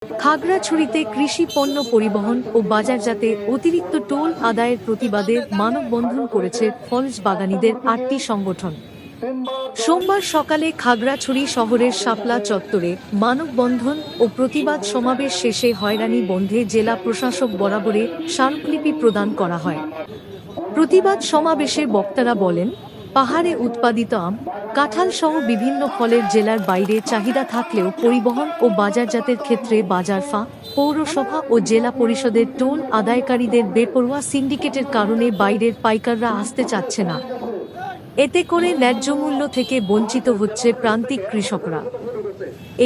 খাগড়াছড়িতে কৃষি পণ্য পরিবহন ও বাজারজাতে অতিরিক্ত টোল আদায়ের প্রতিবাদে মানববন্ধন করেছে ফলস বাগানীদের ৮টি সংগঠন। সোমবার সকালে খাগড়াছড়ি শহরের শাপলা চত্বরে মানববন্ধন ও প্রতিবাদ সমাবেশ শেষে হয়রানি বন্ধে জেলা প্রশাসক বরাবরে স্মারকলিপি প্রদান করা হয়। প্রতিবাদ সমাবেশে বক্তারা বলেন, পাহাড়ে উৎপাদিত আম, কাঁঠাল সহ বিভিন্ন ফলের জেলার বাইরে চাহিদা থাকলেও পরিবহন ও বাজারজাতের ক্ষেত্রে বাজার ফাঁ, পৌরসভা ও জেলা পরিষদের টোল আদায়কারীদের বেপরোয়া সিন্ডিকেটের কারণে বাইরের পাইকাররা আসতে চাচ্ছে না। এতে করে ন্যায্য মূল্য থেকে বঞ্চিত হচ্ছে প্রান্তিক কৃষকরা।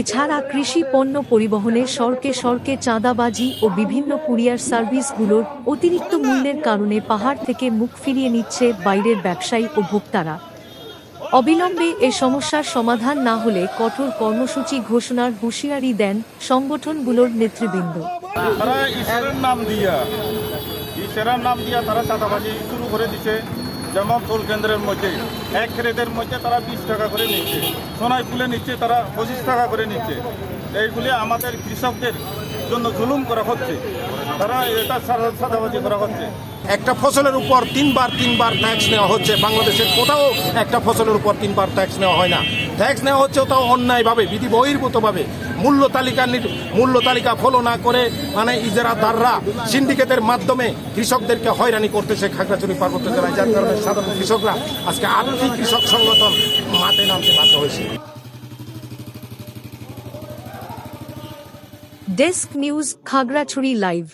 এছাড়া কৃষি পণ্য পরিবহনে সড়কে সড়কে চাঁদাবাজি ও বিভিন্ন কুরিয়ার সার্ভিসগুলোর অতিরিক্ত মূল্যের কারণে পাহাড় থেকে মুখ ফিরিয়ে নিচ্ছে বাইরের ব্যবসায়ী ও ভোক্তারা। অবিলম্বে এ সমস্যার সমাধান না হলে কঠোর কর্মসূচি ঘোষণার হুঁশিয়ারি দেন সংগঠনগুলোর নেতৃবৃন্দ। তারা ঈশ্বরের নাম দিয়া তারা চাঁদাবাজি শুরু করে দিচ্ছে। যেমন টোল কেন্দ্রের মধ্যে এক ক্রেটের মধ্যে তারা 20 টাকা করে নিচ্ছে, সোনায় ফুলে নিচ্ছে তারা 25 টাকা করে নিচ্ছে। এইগুলি আমাদের কৃষকদের জন্য জুলুম করা হচ্ছে, তারা এটা চাঁদাবাজি করা হচ্ছে। একটা ফসলের উপর তিনবার ট্যাক্স নেওয়া হচ্ছে। বাংলাদেশের কোথাও একটা ফসলের উপর 3 বার ট্যাক্স নেওয়া হয় না। ট্যাক্স নেওয়া হচ্ছে তাও অন্যায়ভাবে, বিধি বহির্ভূতভাবে। মূল্য তালিকা ফলো না করে ইজারাদাররা সিন্ডিকেটের মাধ্যমে কৃষকদেরকে হয়রানি করতেছে খাগড়াছড়ি পার্বত্য জেলায়, যার কারণে সাধারণ কৃষকরা আজকে 8টি কৃষক সংগঠন মাঠে নামতে বাধ্য হয়েছে। Desk news, Khagrachhari live.